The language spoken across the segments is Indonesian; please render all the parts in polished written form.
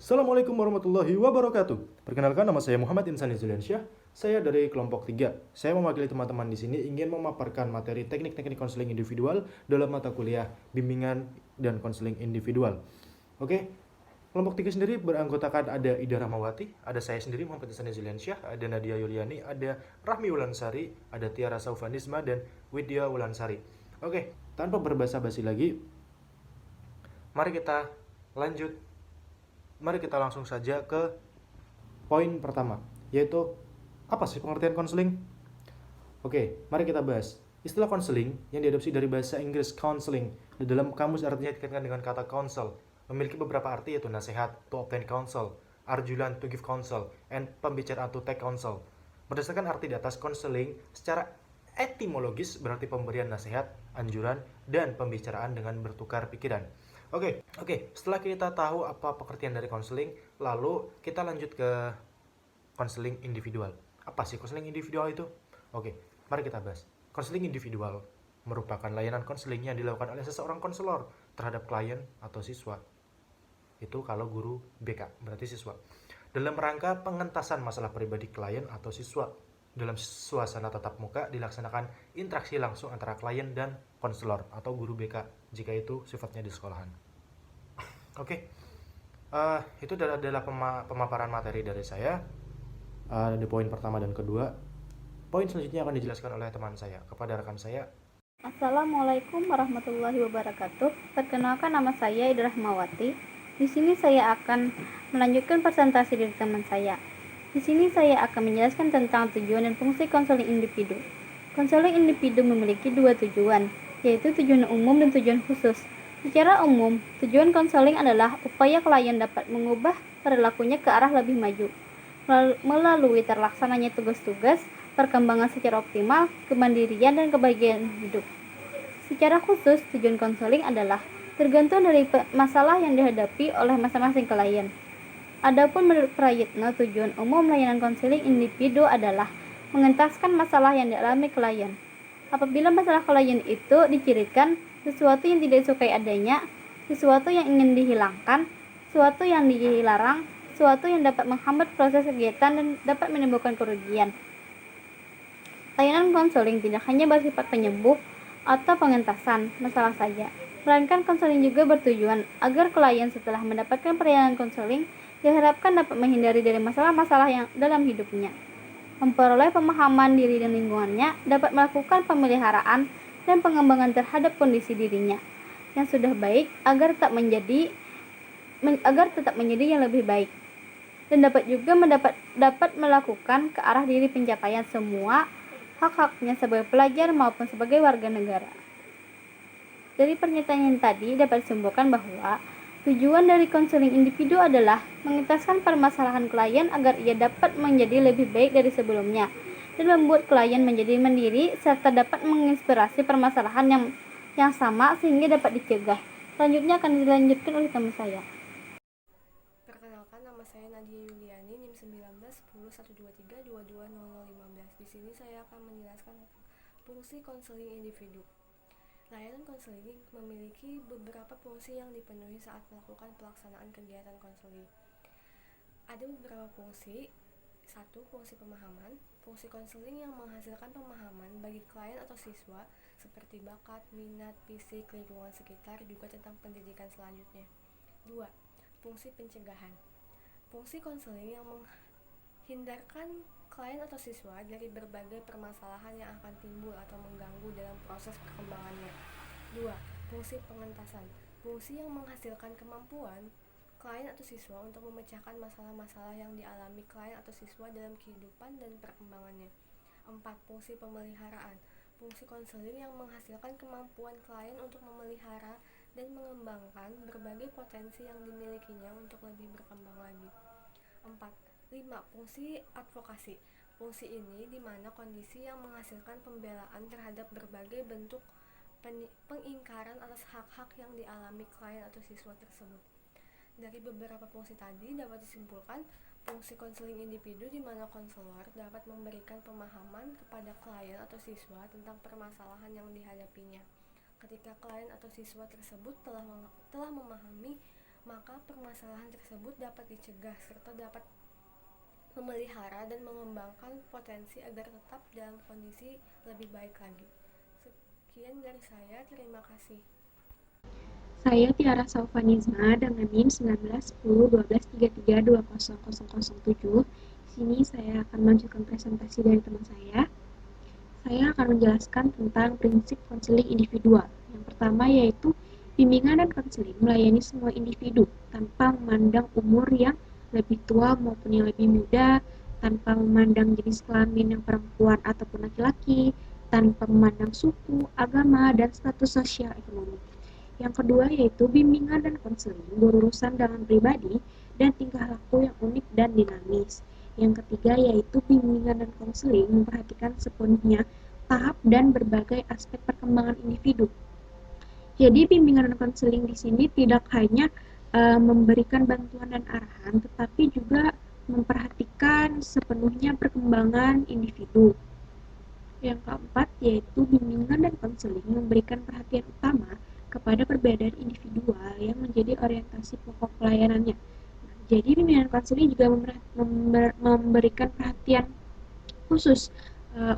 Assalamualaikum warahmatullahi wabarakatuh. Perkenalkan, nama saya Muhammad Insani Zuliansyah. Saya dari kelompok 3. Saya mewakili teman-teman di sini ingin memaparkan materi teknik-teknik konseling individual dalam mata kuliah bimbingan dan konseling individual. Oke, kelompok 3 sendiri beranggotakan ada Ida Rahmawati, ada saya sendiri Muhammad Insani Zuliansyah, ada Nadia Yuliani, ada Rahmi Wulansari, ada Tiara Saufanisma, dan Widya Wulansari. Oke, tanpa berbasa-basi lagi, mari kita lanjut. Mari kita langsung saja ke poin pertama, yaitu apa sih pengertian konseling? Oke, mari kita bahas. Istilah konseling yang diadopsi dari bahasa Inggris counseling, di dalam kamus artinya dikaitkan dengan kata counsel, memiliki beberapa arti yaitu nasihat, to obtain counsel, arjulan, to give counsel, and pembicaraan, to take counsel. Berdasarkan arti di atas, konseling secara etimologis berarti pemberian nasihat, anjuran, dan pembicaraan dengan bertukar pikiran. Oke, setelah kita tahu apa pengertian dari konseling, lalu kita lanjut ke konseling individual. Apa sih konseling individual itu? Oke, mari kita bahas. Konseling individual merupakan layanan konseling yang dilakukan oleh seseorang konselor terhadap klien atau siswa. Itu kalau guru BK, berarti siswa. Dalam rangka pengentasan masalah pribadi klien atau siswa. Dalam suasana tatap muka dilaksanakan interaksi langsung antara klien dan konselor atau guru BK jika itu sifatnya di sekolahan. Oke, itu adalah pemaparan materi dari saya di poin pertama dan kedua. Poin selanjutnya akan dijelaskan oleh teman saya kepada rekan saya. Assalamualaikum warahmatullahi wabarakatuh. Perkenalkan, nama saya Ida Rahmawati. Di sini saya akan melanjutkan presentasi dari teman saya. Di sini saya akan menjelaskan tentang tujuan dan fungsi konseling individu. Konseling individu memiliki dua tujuan, yaitu tujuan umum dan tujuan khusus. Secara umum, tujuan konseling adalah upaya klien dapat mengubah perilakunya ke arah lebih maju melalui terlaksananya tugas-tugas, perkembangan secara optimal, kemandirian, dan kebahagiaan hidup. Secara khusus, tujuan konseling adalah tergantung dari masalah yang dihadapi oleh masing-masing klien. Adapun menurut Prayitno, tujuan umum layanan konseling individu adalah mengentaskan masalah yang dialami klien. Apabila masalah klien itu dicirikan sesuatu yang tidak disukai adanya, sesuatu yang ingin dihilangkan, sesuatu yang dilarang, sesuatu yang dapat menghambat proses kegiatan dan dapat menimbulkan kerugian. Layanan konseling tidak hanya bersifat penyembuh atau pengentasan masalah saja, melainkan konseling juga bertujuan agar klien setelah mendapatkan pelayanan konseling diharapkan dapat menghindari dari masalah-masalah yang dalam hidupnya, memperoleh pemahaman diri dan lingkungannya, dapat melakukan pemeliharaan dan pengembangan terhadap kondisi dirinya yang sudah baik agar tetap menjadi yang lebih baik, dan dapat juga dapat melakukan ke arah diri pencapaian semua hak-haknya sebagai pelajar maupun sebagai warga negara. Dari pernyataan yang tadi dapat disimpulkan bahwa tujuan dari konseling individu adalah mengentaskan permasalahan klien agar ia dapat menjadi lebih baik dari sebelumnya dan membuat klien menjadi mandiri serta dapat menginspirasi permasalahan yang sama sehingga dapat dicegah. Selanjutnya akan dilanjutkan oleh teman saya. Perkenalkan, nama saya Nadia Yuliani, NIM 19 10 123 22 0015. Di sini saya akan menjelaskan tentang fungsi konseling individu. Layanan konseling memiliki beberapa fungsi yang dipenuhi saat melakukan pelaksanaan kegiatan konseling. Ada beberapa fungsi. 1. Fungsi pemahaman. Fungsi konseling yang menghasilkan pemahaman bagi klien atau siswa seperti bakat, minat, fisik, lingkungan sekitar, juga tentang pendidikan selanjutnya. 2. Fungsi pencegahan. Fungsi konseling yang menghindarkan klien atau siswa dari berbagai permasalahan yang akan timbul atau mengganggu dalam proses perkembangannya. 2. Fungsi pengentasan. Fungsi yang menghasilkan kemampuan klien atau siswa untuk memecahkan masalah-masalah yang dialami klien atau siswa dalam kehidupan dan perkembangannya. 4. Fungsi pemeliharaan. Fungsi konseling yang menghasilkan kemampuan klien untuk memelihara dan mengembangkan berbagai potensi yang dimilikinya untuk lebih berkembang lagi. 4. 5. Fungsi advokasi. Fungsi ini di mana kondisi yang menghasilkan pembelaan terhadap berbagai bentuk pengingkaran atas hak-hak yang dialami klien atau siswa tersebut. Dari beberapa fungsi tadi dapat disimpulkan fungsi konseling individu di mana konselor dapat memberikan pemahaman kepada klien atau siswa tentang permasalahan yang dihadapinya. Ketika klien atau siswa tersebut telah memahami maka permasalahan tersebut dapat dicegah serta dapat memelihara dan mengembangkan potensi agar tetap dalam kondisi lebih baik lagi. Sekian dari saya, terima kasih. Saya Tiara Saufanizma dengan NIM 19101233200007. Di sini saya akan melanjutkan presentasi dari teman saya. Saya akan menjelaskan tentang prinsip konseling individual. Yang pertama yaitu bimbingan dan konseling melayani semua individu tanpa memandang umur yang lebih tua maupun yang lebih muda, tanpa memandang jenis kelamin yang perempuan ataupun laki-laki, tanpa memandang suku, agama, dan status sosial ekonomi. Yang kedua yaitu bimbingan dan konseling berurusan dengan pribadi dan tingkah laku yang unik dan dinamis. Yang ketiga yaitu bimbingan dan konseling memperhatikan sepenuhnya tahap dan berbagai aspek perkembangan individu. Jadi bimbingan dan konseling di sini tidak hanya memberikan bantuan dan arahan, tetapi juga memperhatikan sepenuhnya perkembangan individu. Yang keempat yaitu bimbingan dan konseling memberikan perhatian utama kepada perbedaan individual yang menjadi orientasi pokok pelayanannya. Nah, jadi bimbingan konseling juga memberikan perhatian khusus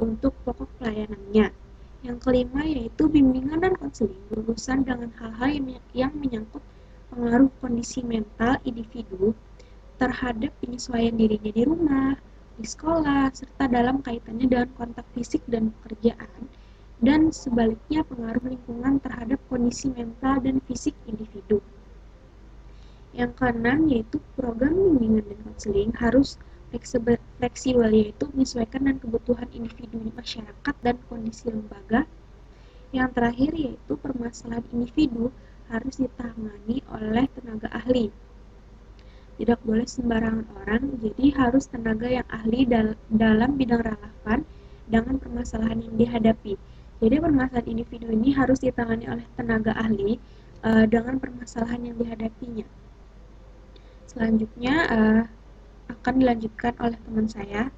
untuk pokok pelayanannya. Yang kelima yaitu bimbingan dan konseling berurusan dengan hal-hal yang menyangkut pengaruh kondisi mental individu terhadap penyesuaian dirinya di rumah, di sekolah, serta dalam kaitannya dengan kontak fisik dan pekerjaan, dan sebaliknya pengaruh lingkungan terhadap kondisi mental dan fisik individu. Yang keenam yaitu program bimbingan dan konseling harus fleksibel yaitu menyesuaikan dengan kebutuhan individu masyarakat dan kondisi lembaga. Yang terakhir yaitu permasalahan individu harus ditangani oleh tenaga ahli. Tidak boleh sembarangan orang, jadi harus tenaga yang ahli dalam bidang relevan dengan permasalahan yang dihadapi. Jadi permasalahan individu ini harus ditangani oleh tenaga ahli dengan permasalahan yang dihadapinya. Selanjutnya akan dilanjutkan oleh teman saya.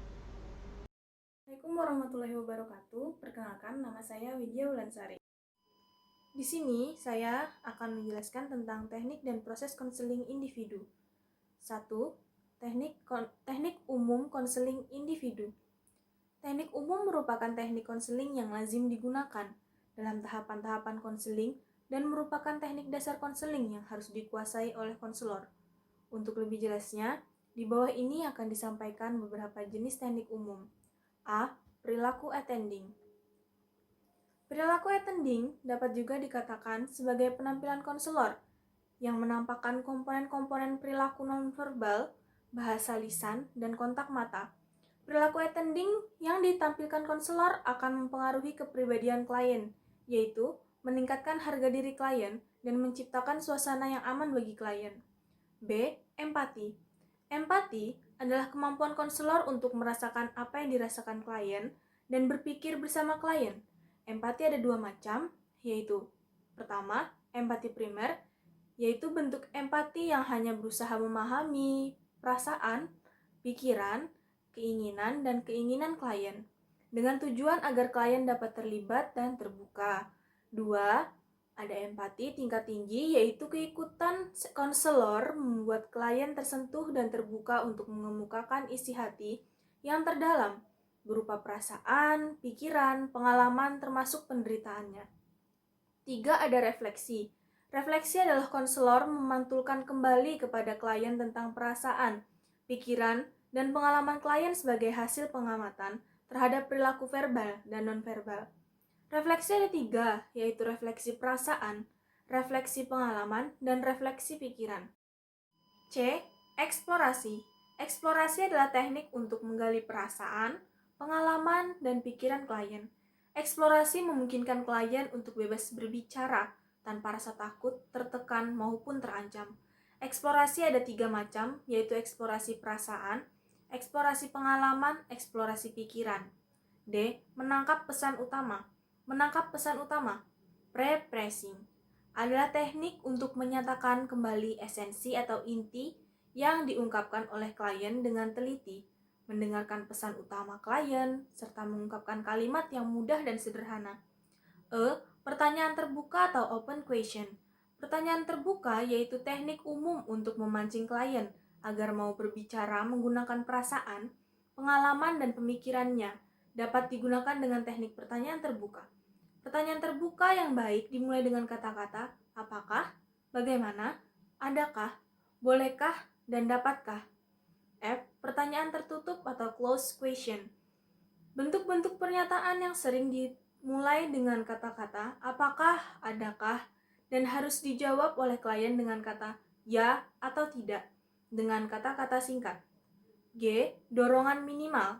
Assalamualaikum warahmatullahi wabarakatuh. Perkenalkan, nama saya Widya Wulansari. Di sini saya akan menjelaskan tentang teknik dan proses konseling individu. 1. Teknik umum konseling individu. Teknik umum merupakan teknik konseling yang lazim digunakan dalam tahapan-tahapan konseling dan merupakan teknik dasar konseling yang harus dikuasai oleh konselor. Untuk lebih jelasnya, di bawah ini akan disampaikan beberapa jenis teknik umum. A. Perilaku attending. Perilaku attending dapat juga dikatakan sebagai penampilan konselor yang menampakkan komponen-komponen perilaku nonverbal, bahasa lisan, dan kontak mata. Perilaku attending yang ditampilkan konselor akan mempengaruhi kepribadian klien, yaitu meningkatkan harga diri klien dan menciptakan suasana yang aman bagi klien. B. Empati. Empati adalah kemampuan konselor untuk merasakan apa yang dirasakan klien dan berpikir bersama klien. Empati ada dua macam, yaitu pertama, empati primer, yaitu bentuk empati yang hanya berusaha memahami perasaan, pikiran, keinginan, dan keinginan klien, dengan tujuan agar klien dapat terlibat dan terbuka. 2. Ada empati tingkat tinggi, yaitu keikutan konselor membuat klien tersentuh dan terbuka untuk mengemukakan isi hati yang terdalam, berupa perasaan, pikiran, pengalaman, termasuk penderitaannya. 3. Ada refleksi. Refleksi adalah konselor memantulkan kembali kepada klien tentang perasaan, pikiran, dan pengalaman klien sebagai hasil pengamatan terhadap perilaku verbal dan nonverbal. Refleksi ada 3, yaitu refleksi perasaan, refleksi pengalaman, dan refleksi pikiran. C. Eksplorasi. Eksplorasi adalah teknik untuk menggali perasaan, pengalaman, dan pikiran klien. Eksplorasi memungkinkan klien untuk bebas berbicara tanpa rasa takut, tertekan, maupun terancam. Eksplorasi ada 3 macam, yaitu eksplorasi perasaan, eksplorasi pengalaman, eksplorasi pikiran. D. Menangkap pesan utama. Menangkap pesan utama, pre-pressing, adalah teknik untuk menyatakan kembali esensi atau inti yang diungkapkan oleh klien dengan teliti, mendengarkan pesan utama klien, serta mengungkapkan kalimat yang mudah dan sederhana. E. Pertanyaan terbuka atau open question. Pertanyaan terbuka yaitu teknik umum untuk memancing klien agar mau berbicara menggunakan perasaan, pengalaman, dan pemikirannya dapat digunakan dengan teknik pertanyaan terbuka. Pertanyaan terbuka yang baik dimulai dengan kata-kata apakah, bagaimana, adakah, bolehkah, dan dapatkah. F. Pertanyaan tertutup atau closed question. Bentuk-bentuk pernyataan yang sering dimulai dengan kata-kata apakah, adakah, dan harus dijawab oleh klien dengan kata ya atau tidak dengan kata-kata singkat. G. Dorongan minimal.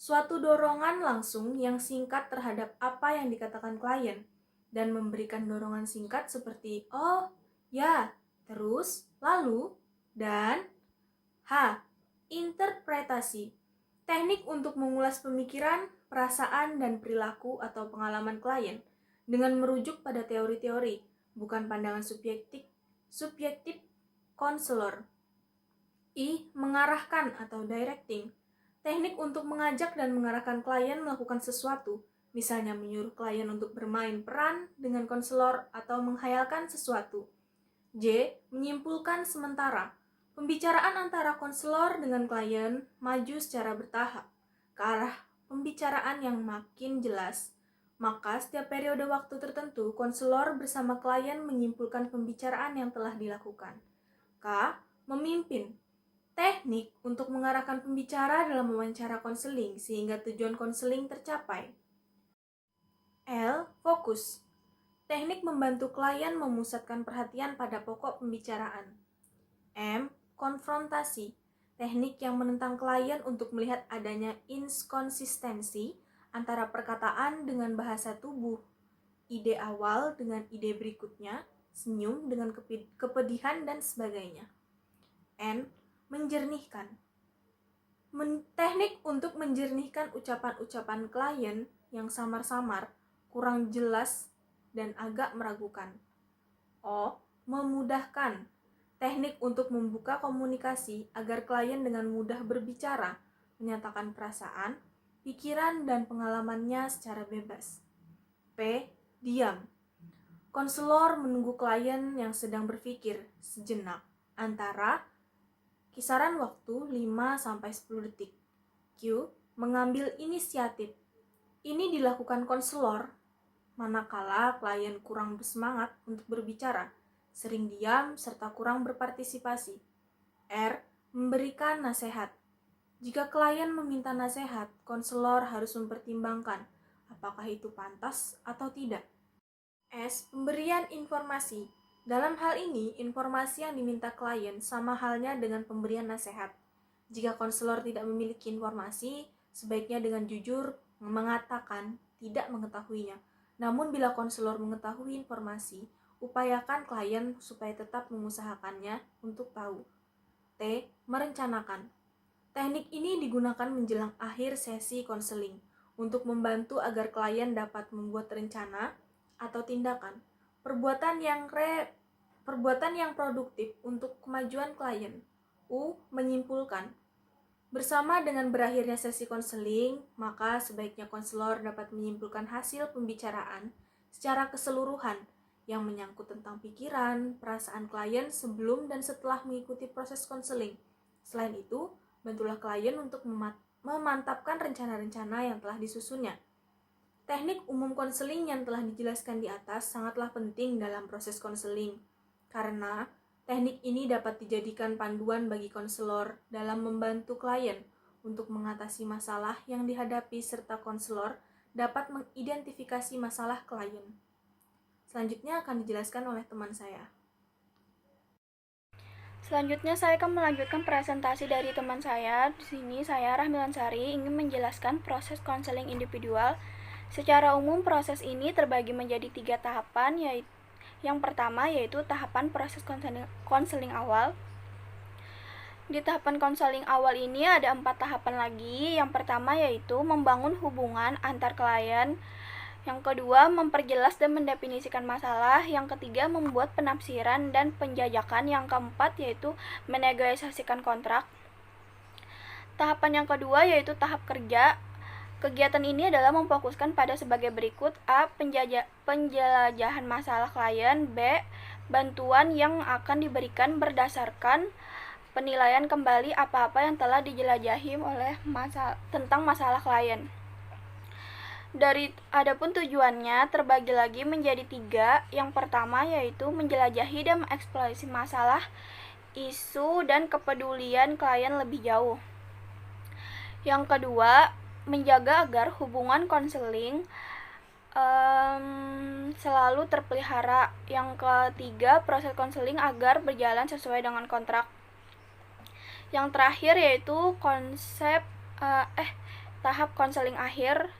Suatu dorongan langsung yang singkat terhadap apa yang dikatakan klien dan memberikan dorongan singkat seperti oh, ya, terus, lalu, dan H. Interpretasi. Teknik untuk mengulas pemikiran, perasaan, dan perilaku atau pengalaman klien dengan merujuk pada teori-teori, bukan pandangan subjektif konselor. I. Mengarahkan atau directing. Teknik untuk mengajak dan mengarahkan klien melakukan sesuatu, misalnya menyuruh klien untuk bermain peran dengan konselor atau menghayalkan sesuatu. J. Menyimpulkan sementara. Pembicaraan antara konselor dengan klien maju secara bertahap ke arah pembicaraan yang makin jelas. Maka setiap periode waktu tertentu, konselor bersama klien menyimpulkan pembicaraan yang telah dilakukan. K. Memimpin. Teknik untuk mengarahkan pembicara dalam wawancara konseling sehingga tujuan konseling tercapai. L. Fokus. Teknik membantu klien memusatkan perhatian pada pokok pembicaraan. M. Konfrontasi. Teknik yang menentang klien untuk melihat adanya inkonsistensi antara perkataan dengan bahasa tubuh, ide awal dengan ide berikutnya, senyum dengan kepedihan, dan sebagainya. N. Menjernihkan. Teknik untuk menjernihkan ucapan-ucapan klien yang samar-samar, kurang jelas, dan agak meragukan. O. Memudahkan. Teknik untuk membuka komunikasi agar klien dengan mudah berbicara, menyatakan perasaan, pikiran, dan pengalamannya secara bebas. P. Diam. Konselor menunggu klien yang sedang berpikir sejenak antara kisaran waktu 5-10 detik. Q. Mengambil inisiatif. Ini dilakukan konselor manakala klien kurang bersemangat untuk berbicara, sering diam, serta kurang berpartisipasi. R. Memberikan nasihat. Jika klien meminta nasihat, konselor harus mempertimbangkan apakah itu pantas atau tidak. S. Pemberian informasi. Dalam hal ini, informasi yang diminta klien sama halnya dengan pemberian nasihat. Jika konselor tidak memiliki informasi, sebaiknya dengan jujur mengatakan tidak mengetahuinya. Namun bila konselor mengetahui informasi, upayakan klien supaya tetap mengusahakannya untuk tahu. T. Merencanakan. Teknik ini digunakan menjelang akhir sesi konseling untuk membantu agar klien dapat membuat rencana atau tindakan perbuatan yang produktif untuk kemajuan klien. U. Menyimpulkan. Bersama dengan berakhirnya sesi konseling, maka sebaiknya konselor dapat menyimpulkan hasil pembicaraan secara keseluruhan yang menyangkut tentang pikiran, perasaan klien sebelum dan setelah mengikuti proses konseling. Selain itu, bantulah klien untuk memantapkan rencana-rencana yang telah disusunnya. Teknik umum konseling yang telah dijelaskan di atas sangatlah penting dalam proses konseling, karena teknik ini dapat dijadikan panduan bagi konselor dalam membantu klien untuk mengatasi masalah yang dihadapi serta konselor dapat mengidentifikasi masalah klien. Selanjutnya akan dijelaskan oleh teman saya. Selanjutnya saya akan melanjutkan presentasi dari teman saya. Di sini saya Rahmi Lansari ingin menjelaskan proses konseling individual. Secara umum proses ini terbagi menjadi 3 tahapan, yaitu yang pertama yaitu tahapan proses konseling awal. Di tahapan konseling awal ini ada 4 tahapan lagi. Yang pertama yaitu membangun hubungan antar klien. Yang kedua, memperjelas dan mendefinisikan masalah. Yang ketiga, membuat penafsiran dan penjajakan. Yang keempat yaitu menegosiasikan kontrak. Tahapan yang kedua yaitu tahap kerja. Kegiatan ini adalah memfokuskan pada sebagai berikut: A. Penjelajahan masalah klien. B. bantuan yang akan diberikan berdasarkan penilaian kembali apa-apa yang telah dijelajahi tentang masalah klien. Adapun tujuannya terbagi lagi menjadi 3. Yang pertama yaitu menjelajahi dan mengeksplorasi masalah, isu, dan kepedulian klien lebih jauh. Yang kedua, menjaga agar hubungan konseling selalu terpelihara. Yang ketiga, proses konseling agar berjalan sesuai dengan kontrak. Yang terakhir yaitu tahap konseling akhir,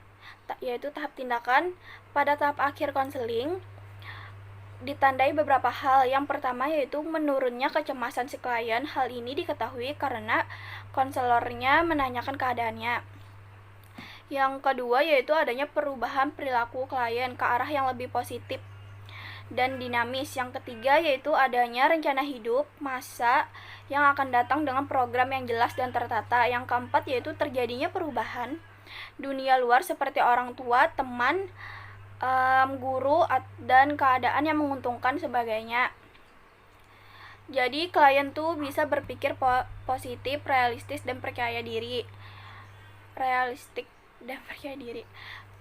yaitu tahap tindakan. Pada tahap akhir konseling ditandai beberapa hal. Yang pertama yaitu menurunnya kecemasan si klien. Hal ini diketahui karena konselornya menanyakan keadaannya. Yang kedua yaitu adanya perubahan perilaku klien ke arah yang lebih positif dan dinamis. Yang ketiga yaitu adanya rencana hidup masa yang akan datang dengan program yang jelas dan tertata. Yang keempat yaitu terjadinya perubahan dunia luar seperti orang tua, teman, guru, dan keadaan yang menguntungkan sebagainya. Jadi klien tuh bisa berpikir positif, realistis, dan percaya diri.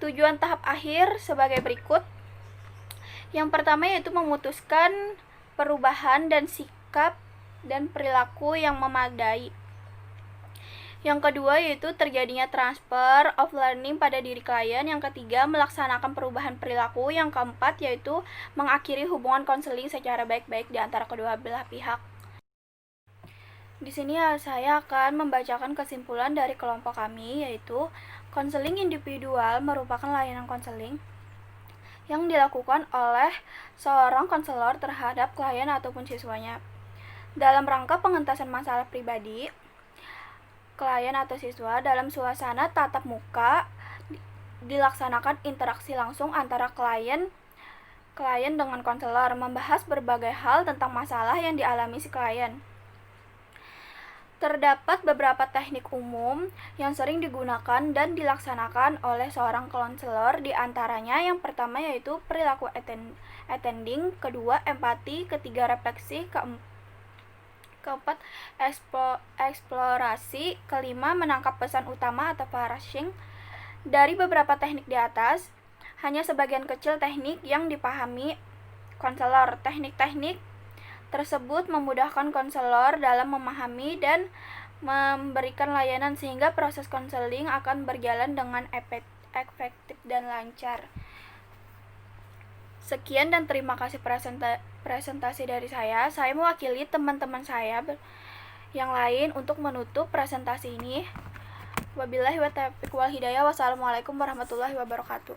Tujuan tahap akhir sebagai berikut. Yang pertama yaitu memutuskan perubahan dan sikap dan perilaku yang memadai. Yang kedua yaitu terjadinya transfer of learning pada diri klien. Yang ketiga, melaksanakan perubahan perilaku. Yang keempat yaitu mengakhiri hubungan konseling secara baik-baik di antara kedua belah pihak. Di sini saya akan membacakan kesimpulan dari kelompok kami, yaitu konseling individual merupakan layanan konseling yang dilakukan oleh seorang konselor terhadap klien ataupun siswanya dalam rangka pengentasan masalah pribadi klien atau siswa. Dalam suasana tatap muka dilaksanakan interaksi langsung antara klien dengan konselor, membahas berbagai hal tentang masalah yang dialami si klien. Terdapat beberapa teknik umum yang sering digunakan dan dilaksanakan oleh seorang konselor, di antaranya yang pertama yaitu perilaku attending, kedua empati, ketiga refleksi, keempat eksplorasi, kelima menangkap pesan utama atau parsing. Dari beberapa teknik di atas, hanya sebagian kecil teknik yang dipahami konselor. Teknik-teknik tersebut memudahkan konselor dalam memahami dan memberikan layanan sehingga proses konseling akan berjalan dengan efektif dan lancar. Sekian dan terima kasih presentasi dari saya. Saya mewakili teman-teman saya yang lain untuk menutup presentasi ini. Wabillahi wa taufiq wal hidayah. Wassalamualaikum warahmatullahi wabarakatuh.